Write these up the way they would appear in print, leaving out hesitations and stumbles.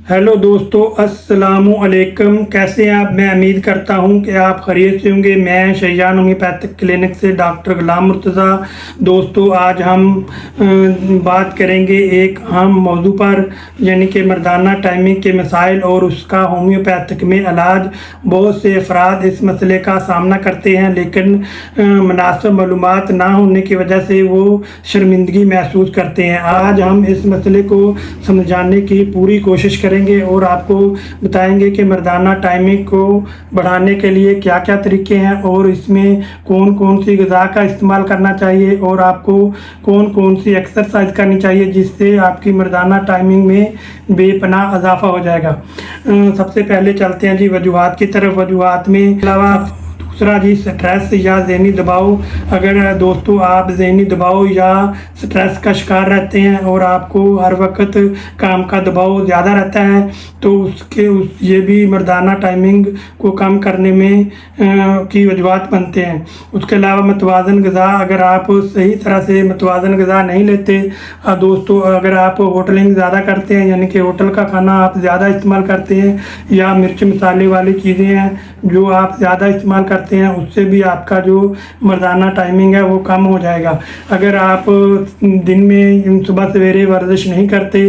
Hello दोस्तों, अस्सलामु अलैकुम। कैसे हैं आप? मैं उम्मीद करता हूं कि आप खैरियत से होंगे। मैं शैजान होम्योपैथिक क्लिनिक से डॉक्टर गुलाम मुर्तज़ा। दोस्तों, आज हम बात करेंगे एक अहम मौजू पर, यानी कि मर्दाना टाइमिंग के मसाइल और उसका होम्योपैथिक में इलाज। बहुत से अफराद इस मसले का सामना करते हैं, लेकिन मुनासिब मालूमात ना होने की वजह से वो शर्मिंदगी महसूस करते हैं। आज हम इस मसले को समझाने की पूरी कोशिश करेंगे और आपको बताएंगे कि मर्दाना टाइमिंग को बढ़ाने के लिए क्या क्या तरीके हैं और इसमें कौन कौन सी ग़िज़ा का इस्तेमाल करना चाहिए और आपको कौन कौन सी एक्सरसाइज करनी चाहिए जिससे आपकी मर्दाना टाइमिंग में बेपनाह इजाफा हो जाएगा। सबसे पहले चलते हैं जी वजूहात की तरफ। वजूहात में अलावा दूसरा जी स्ट्रेस या ज़हनी दबाव। अगर दोस्तों आप ज़हनी दबाव या स्ट्रेस का शिकार रहते हैं और आपको हर वक्त काम का दबाव ज़्यादा रहता है तो ये भी मर्दाना टाइमिंग को कम करने में की वजूहत बनते हैं। उसके अलावा मतवाज़न ग़िज़ा। अगर आप सही तरह से मतवाज़न ग़िज़ा नहीं लेते दोस्तों, अगर आप होटलिंग ज़्यादा करते हैं, यानी कि होटल का खाना आप ज़्यादा इस्तेमाल करते हैं या मिर्च मसाले वाली चीज़ें हैं जो आप ज़्यादा इस्तेमाल करते हैं, उससे भी आपका जो मर्दाना टाइमिंग है वो कम हो जाएगा। अगर आप दिन में सुबह सवेरे वर्जिश नहीं करते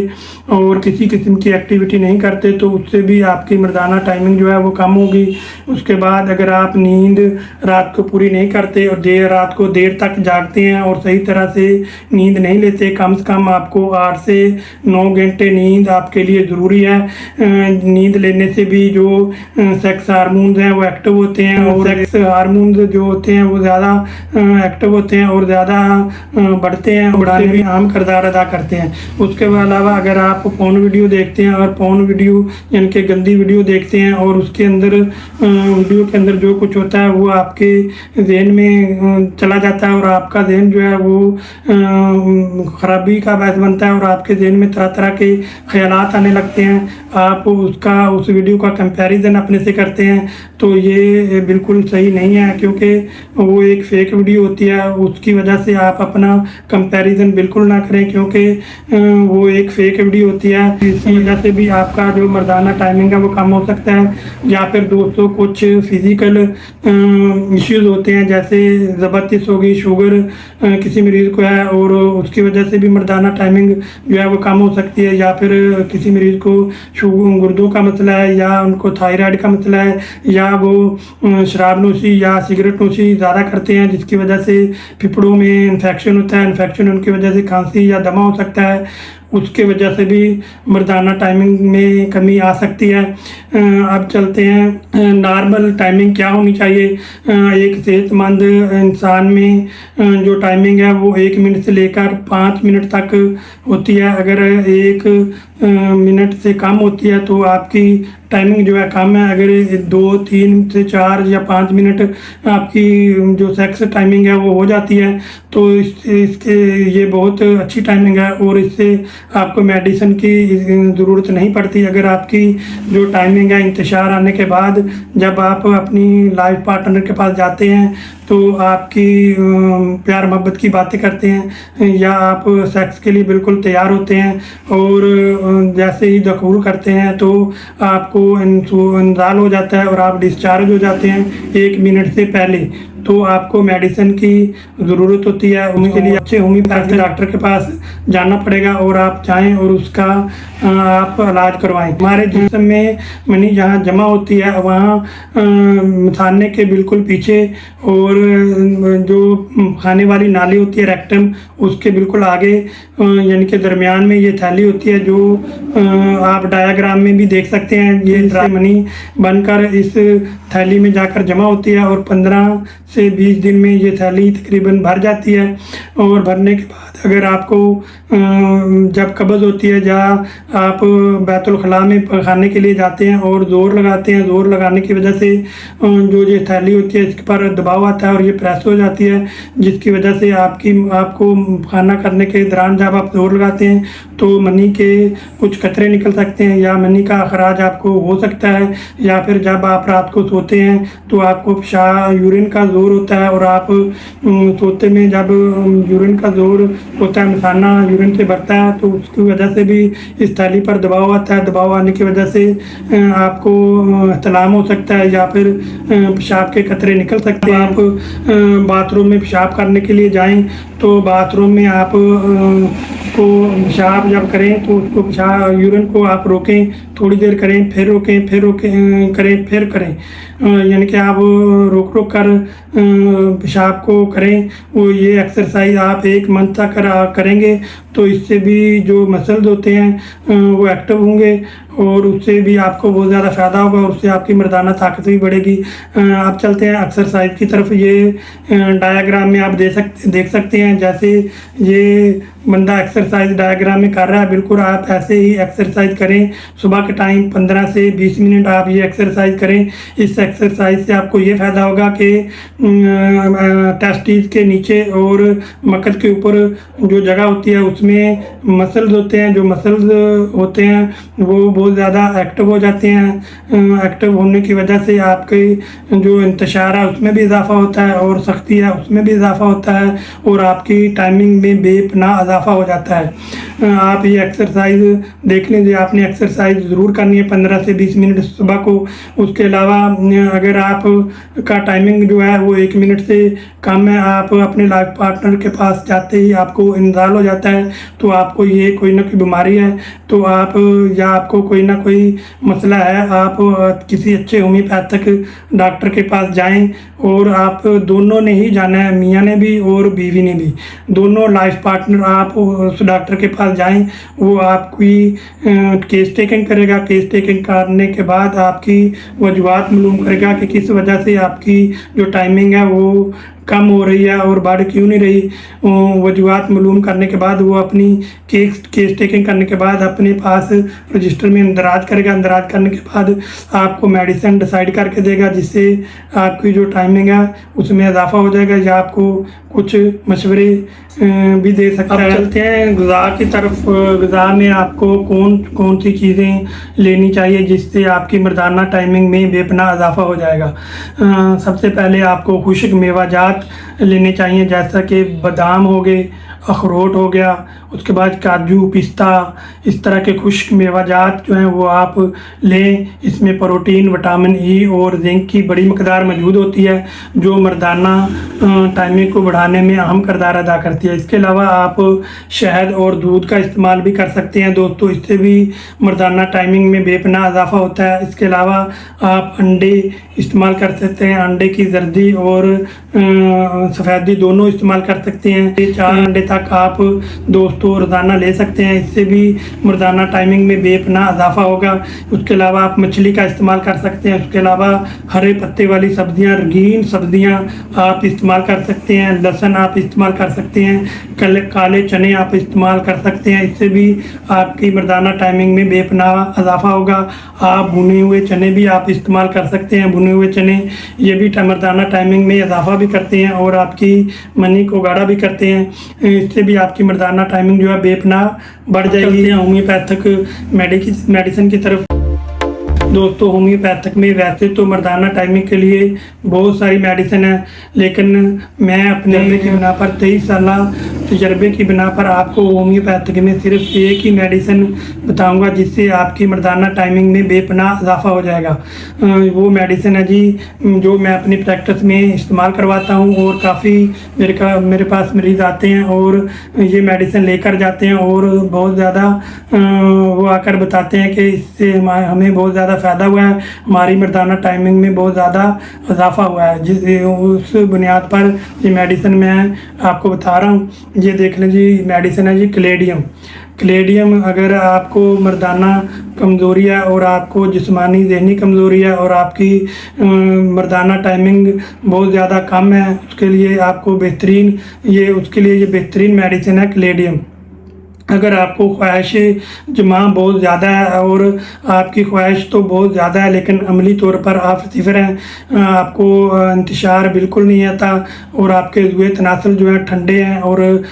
और किसी किस्म की एक्टिविटी नहीं करते तो उससे भी आपकी मर्दाना टाइमिंग जो है वो कम होगी। उसके बाद अगर आप नींद रात को पूरी नहीं करते और रात को देर तक जागते हैं और सही तरह से नींद नहीं लेते, कम से कम आपको 8 से 9 घंटे नींद आपके लिए ज़रूरी है। नींद लेने से भी जो सेक्स हार्मोन्स हैं वो एक्टिव होते हैं और सेक्स हार्मोन्स जो होते हैं वो ज़्यादा एक्टिव होते हैं और ज़्यादा बढ़ते हैं, बढ़ाने में अहम किरदार अदा करते हैं। उसके अलावा अगर आप पोर्न वीडियो देखते हैं और पोर्न वीडियो यानी कि गंदी वीडियो देखते हैं और उसके अंदर वीडियो के अंदर जो कुछ होता है वो आपके जहन में चला जाता है और आपका जहन जो है वो ख़राबी का बायस बनता है और आपके जहन में तरह तरह के ख्यालात आने लगते हैं। आप उस वीडियो का कंपैरिजन अपने से करते हैं तो ये बिल्कुल सही नहीं है, क्योंकि वो एक फ़ेक वीडियो होती है। उसकी वजह से आप अपना कंपैरिजन बिल्कुल ना करें, क्योंकि वो एक फ़ेक वीडियो होती है। इसी वजह से भी आपका जो मर्दाना टाइमिंग है वो कम हो सकता है। या फिर दोस्तों कुछ फिज़िकल इश्यूज़ होते हैं, जैसे ज़बरदस्त हो गई, शुगर किसी मरीज़ को है और उसकी वजह से भी मर्दाना टाइमिंग जो है वो कम हो सकती है। या फिर किसी मरीज़ को गुर्दों का मसला है या उनको थायराइड का मसला है या वो शराब नोशी या सिगरेट नोशी ज़्यादा करते हैं जिसकी वजह से फेफड़ों में इन्फेक्शन होता है। इन्फेक्शन उनकी वजह से खांसी या दमा हो सकता है, उसके वजह से भी मर्दाना टाइमिंग में कमी आ सकती है। अब चलते हैं नॉर्मल टाइमिंग क्या होनी चाहिए। एक सेहतमंद इंसान में जो टाइमिंग है वो 1 मिनट से लेकर 5 मिनट तक होती है। अगर 1 मिनट से कम होती है तो आपकी टाइमिंग जो है कम है। अगर 2, 3 से 4 या 5 मिनट आपकी जो सेक्स टाइमिंग है वो हो जाती है तो इसके ये बहुत अच्छी टाइमिंग है और इससे आपको मेडिसिन की ज़रूरत नहीं पड़ती। अगर आपकी जो टाइमिंग है इंतशार आने के बाद जब आप अपनी लाइफ पार्टनर के पास जाते हैं तो आपकी प्यार मोहब्बत की बातें करते हैं या आप सेक्स के लिए बिल्कुल तैयार होते हैं और जैसे ही दखूल करते हैं तो आपको इंजाल हो जाता है और आप डिस्चार्ज हो जाते हैं 1 मिनट से पहले, तो आपको मेडिसिन की ज़रूरत होती है। उसके लिए अच्छे होम्योपैथिक डॉक्टर के पास जाना पड़ेगा और आप जाएं और उसका आप इलाज करवाएं। हमारे जिस्म में मनी जहाँ जमा होती है वहाँ मथाने के बिल्कुल पीछे और जो खाने वाली नाली होती है रेक्टम, उसके बिल्कुल आगे यानी कि दरमियान में ये थैली होती है जो आप डायग्राम में भी देख सकते हैं। ये ड्राई मनी बनकर इस थैली में जाकर जमा होती है और 15 से 20 दिन में ये थैली तकरीबन भर जाती है। और भरने के बाद अगर आपको जब कब्ज़ होती है या आप बैतुल खला में खाने के लिए जाते हैं और ज़ोर लगाते हैं, ज़ोर लगाने की वजह से जो ये थैली होती है इसके पर दबाव आता है और ये प्रेस हो जाती है, जिसकी वजह से आपको खाना करने के दौरान जब आप ज़ोर लगाते हैं तो मनी के कुछ कतरे निकल सकते हैं या मनी का अखराज आपको हो सकता है। या फिर जब आप रात को सोते हैं तो आपको यूरिन का ज़ोर होता है और आप सोते में जब यूरिन का ज़ोर होता है, मिसाना यूरिन से भरता है, तो उसकी वजह से भी इस थैली पर दबाव आता है। दबाव आने की वजह से आपको तलाम हो सकता है या फिर पेशाब के कतरे निकल सकते हैं। आप बाथरूम में पेशाब करने के लिए जाएं तो बाथरूम में आप को पेशाब जब करें तो उसको पेशाब यूरिन को आप रोकें, थोड़ी देर करें, फिर रोकें, फिर रोकें, करें, फिर करें, यानी कि आप रोक रोक कर पेशाब को करें। वो ये एक्सरसाइज आप 1 मंथ तक करेंगे तो इससे भी जो मसल्स होते हैं वो एक्टिव होंगे और उससे भी आपको बहुत ज़्यादा फ़ायदा होगा और उससे आपकी मर्दाना ताकत भी बढ़ेगी। आप चलते हैं एक्सरसाइज की तरफ। ये डायग्राम में आप देख सकते हैं, जैसे ये बंदा एक्सरसाइज डायग्राम में कर रहा है, बिल्कुल आप ऐसे ही एक्सरसाइज करें। सुबह के टाइम 15 से 20 मिनट आप ये एक्सरसाइज करें। इस एक्सरसाइज से आपको ये फ़ायदा होगा कि टेस्टिस के नीचे और मकद के ऊपर जो जगह होती है उसमें मसल्स होते हैं, जो मसल्स होते हैं वो बहुत ज़्यादा एक्टिव हो जाते हैं। एक्टिव होने की वजह से आपके जो इंतशार है उसमें भी इजाफा होता है और सख्ती है उसमें भी इजाफा होता है और आपकी टाइमिंग में बेपनाह इजाफा हो जाता है। आप ये एक्सरसाइज देख लीजिए, आपने एक्सरसाइज ज़रूर करनी है 15 से 20 मिनट सुबह को। उसके अलावा अगर आप का टाइमिंग जो है वो 1 मिनट से कम है, आप अपने लाइफ पार्टनर के पास जाते ही आपको इंतज़ार हो जाता है तो आपको ये कोई ना कोई बीमारी है, तो आप या आपको कोई ना कोई मसला है, आप किसी अच्छे होम्योपैथिक डॉक्टर के पास जाएं। और आप दोनों ने ही जाना है, मियाँ ने भी और बीवी ने भी, दोनों लाइफ पार्टनर आप उस डॉक्टर के पास जाएं। वो आपकी केस टेकिंग करेगा। केस टेकिंग करने के बाद आपकी वजूहात मालूम करेगा कि किस वजह से आपकी जो टाइमिंग है वो कम हो रही है और बढ़ क्यों नहीं रही। वजूहात मालूम करने के बाद वो अपनी केस टेकिंग करने के बाद अपने पास रजिस्टर में इंदराज करेगा। इंदराज करने के बाद आपको मेडिसिन डिसाइड करके देगा जिससे आपकी जो टाइमिंग है उसमें इजाफा हो जाएगा या आपको कुछ मशवरे भी दे सकता है। अब चलते हैं ग़िज़ा की तरफ। ग़िज़ा में आपको कौन कौन सी चीज़ें लेनी चाहिए जिससे आपकी मर्दाना टाइमिंग में बेपनाह इजाफा हो जाएगा। सबसे पहले आपको खुश्क मेवाजात लेने चाहिए, जैसा कि बादाम हो गए, अखरोट हो गया, उसके बाद काजू, पिस्ता, इस तरह के खुश्क मेवाजात जो हैं वो आप लें। इसमें प्रोटीन, विटामिन ई और जिंक की बड़ी मकदार मौजूद होती है जो मर्दाना टाइमिंग को बढ़ाने में अहम किरदार अदा करती है। इसके अलावा आप शहद और दूध का इस्तेमाल भी कर सकते हैं दोस्तों, इससे भी मर्दाना टाइमिंग में बेपनाह इजाफा होता है। इसके अलावा आप अंडे इस्तेमाल कर सकते हैं, अंडे की जर्दी और सफ़ेदी दोनों इस्तेमाल कर सकते हैं। 4 अंडे तक आप दोस्तों रोज़ाना ले सकते हैं, इससे भी मर्दाना टाइमिंग में बेपनाह इजाफा होगा। उसके अलावा आप मछली का इस्तेमाल कर सकते हैं। उसके अलावा हरे पत्ते वाली सब्जियां, रंगीन सब्जियां आप इस्तेमाल कर सकते हैं। लहसुन आप इस्तेमाल कर सकते हैं, काले चने आप इस्तेमाल कर सकते हैं, इससे भी आपकी मर्दाना टाइमिंग में बेपनाह इजाफा होगा। आप भुने हुए चने भी आप इस्तेमाल कर सकते हैं। भुने हुए चने ये भी मर्दाना टाइमिंग में इजाफा भी करते हैं और आपकी मनी को गाढ़ा भी करते हैं, इससे भी आपकी मर्दाना टाइमिंग जो है बेपनाह बढ़ जाएगी। होम्योपैथिक मेडिसिन की तरफ दोस्तों, होम्योपैथिक में वैसे तो मर्दाना टाइमिंग के लिए बहुत सारी मेडिसिन है, लेकिन मैं अपने की बिना पर 23 साल तजर्बे की बिना पर आपको होम्योपैथिक में सिर्फ एक ही मेडिसिन बताऊंगा जिससे आपकी मर्दाना टाइमिंग में बेपनाह इजाफा हो जाएगा। वो मेडिसिन है जी जो मैं अपनी प्रैक्टिस में इस्तेमाल करवाता हूँ और काफ़ी मेरे पास मरीज़ आते हैं और ये मेडिसिन लेकर जाते हैं और बहुत ज़्यादा वो आकर बताते हैं कि इससे हमें बहुत ज़्यादा फ़ायदा हुआ है, हमारी मर्दाना टाइमिंग में बहुत ज़्यादा इजाफा हुआ है। जिस उस बुनियाद पर ये मेडिसिन मैं आपको बता रहा हूँ। ये देख लें जी, मेडिसिन है जी क्लेडियम। अगर आपको मर्दाना कमज़ोरी है और आपको जिस्मानी ज़हनी कमज़ोरी है और आपकी मर्दाना टाइमिंग बहुत ज़्यादा कम है, उसके लिए ये बेहतरीन मेडिसिन है क्लेडियम। अगर आपको ख्वाहिश जमा बहुत ज़्यादा है और आपकी ख्वाहिश तो बहुत ज़्यादा है लेकिन अमली तौर पर आप सिफर हैं, आपको इंतशार बिल्कुल नहीं आता और आपके उज़्वे तनासल जो है ठंडे हैं और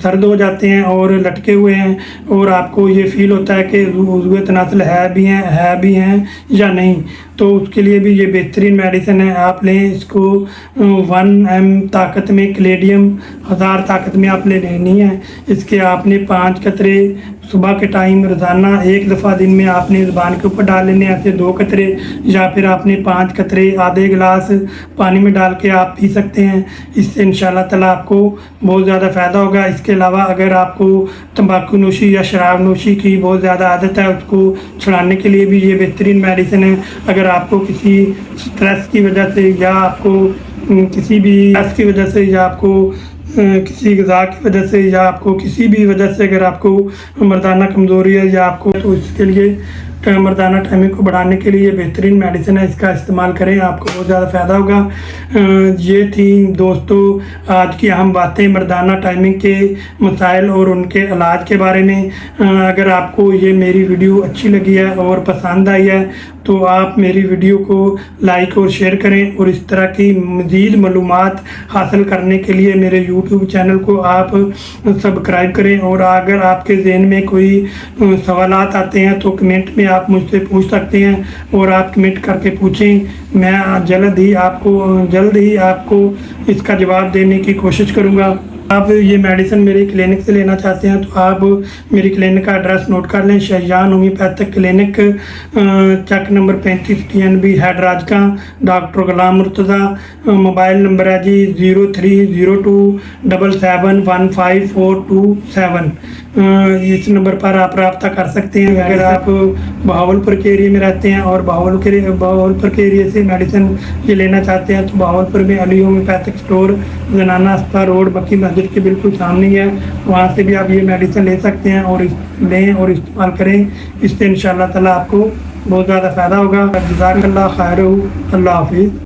सर्द हो जाते हैं और लटके हुए हैं और आपको ये फ़ील होता है कि उज़्वे तनासल है भी हैं या नहीं, तो उसके लिए भी ये बेहतरीन मेडिसिन है। आप लें इसको 1 mg ताकत में, कैलेडियम 1000 ताकत में आप लेनी है। इसके आपने 5 कतरे सुबह के टाइम रोज़ाना एक दफ़ा दिन में आपने ज़ुबान के ऊपर डाल लेने, ऐसे 2 कतरे, या फिर आपने 5 कतरे आधे गिलास पानी में डाल के आप पी सकते हैं। इससे इंशाल्लाह ताला आपको बहुत ज़्यादा फ़ायदा होगा। इसके अलावा अगर आपको तंबाकू नोशी या शराब नोशी की बहुत ज़्यादा आदत है, उसको छुड़ाने के लिए भी ये बेहतरीन मेडिसिन है। अगर आपको किसी स्ट्रेस की वजह से या आपको किसी भी स्ट्रेस की वजह से या आपको किसी ग़िज़ा की वजह से या आपको किसी भी वजह से अगर आपको मर्दाना कमज़ोरी है या आपको, तो इसके लिए मर्दाना टाइमिंग को बढ़ाने के लिए ये बेहतरीन मेडिसिन है। इसका इस्तेमाल करें, आपको बहुत ज़्यादा फ़ायदा होगा। ये थी दोस्तों आज की अहम बातें मर्दाना टाइमिंग के मसाइल और उनके इलाज के बारे में। अगर आपको ये मेरी वीडियो अच्छी लगी है और पसंद आई है तो आप मेरी वीडियो को लाइक और शेयर करें और इस तरह की मज़ीद मालूमात हासिल करने के लिए मेरे यूट्यूब चैनल को आप सब्सक्राइब करें। और अगर आपके जहन में कोई सवालात आते हैं तो कमेंट में आप मुझसे पूछ सकते हैं और आप कमेंट करके पूछें। मैं जल्द ही आपको इसका जवाब देने की कोशिश करूँगा। आप ये मेडिसिन मेरे क्लिनिक से लेना चाहते हैं तो आप मेरी क्लिनिक का एड्रेस नोट कर लें। शाहजहान होम्योपैथिक क्लिनिक, चक नंबर 35 TNB हेड राजका, डॉक्टर गुलाम मुर्तज़ा। मोबाइल नंबर है जी 030277154227। इस नंबर पर आप रब्ता कर सकते हैं। अगर आप बहावलपुर के एरिया में रहते हैं और बहावलपुर के एरिया से मेडिसिन ये लेना चाहते हैं तो बहावलपुर में अली होम्योपैथिक स्टोर, जनाना अस्पताल रोड, मक्की मस्जिद के बिल्कुल सामने है। वहाँ से भी आप ये मेडिसिन ले सकते हैं और लें और इस्तेमाल करें। इससे इंशाअल्लाह ताला आपको बहुत ज़्यादा फ़ायदा होगा। जज़ाकल्लाह खैर, अल्लाह हाफिज़।